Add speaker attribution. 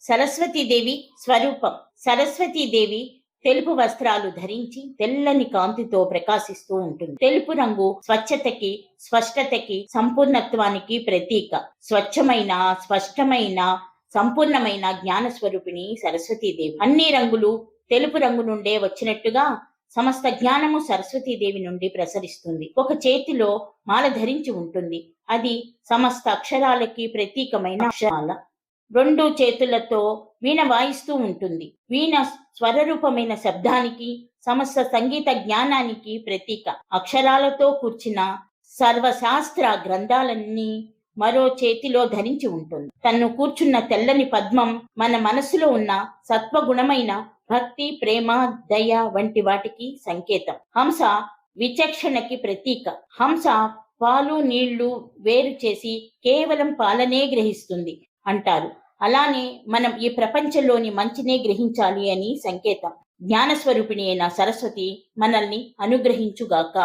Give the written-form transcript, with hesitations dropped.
Speaker 1: సరస్వతీదేవి స్వరూపం. సరస్వతీదేవి తెలుపు వస్త్రాలు ధరించి తెల్లని కాంతితో ప్రకాశిస్తూ ఉంటుంది. తెలుపు రంగు స్వచ్ఛతకి, స్పష్టతకి, సంపూర్ణత్వానికి ప్రతీక. స్వచ్ఛమైన, స్పష్టమైన, సంపూర్ణమైన జ్ఞాన స్వరూపిణి సరస్వతీదేవి. అన్ని రంగులు తెలుపు రంగు నుండే వచ్చినట్టుగా సమస్త జ్ఞానము సరస్వతీదేవి నుండి ప్రసరిస్తుంది. ఒక చేతిలో మాల ధరించి ఉంటుంది. అది సమస్త అక్షరాలకి ప్రతీకమైన అక్షరాల. 2 చేతులతో వీణ వాయిస్తూ ఉంటుంది. వీణ స్వరరూపమైన శబ్దానికి, సమస్త సంగీత జ్ఞానానికి ప్రతీక. అక్షరాలతో కూర్చిన సర్వశాస్త్ర గ్రంథాలన్నీ మరో చేతిలో ధరించి ఉంటుంది. తను కూర్చున్న తెల్లని పద్మం మన మనసులో ఉన్న సత్వగుణమైన భక్తి, ప్రేమ, దయ వంటి వాటికి సంకేతం. హంస విచక్షణకి ప్రతీక. హంస పాలు నీళ్లు వేరు చేసి కేవలం పాలనే గ్రహిస్తుంది అంటారు. అలానే మనం ఈ ప్రపంచంలోని మంచినే గ్రహించాలి అని సంకేతం. జ్ఞానస్వరూపిణి అయిన సరస్వతి మనల్ని అనుగ్రహించుగాక.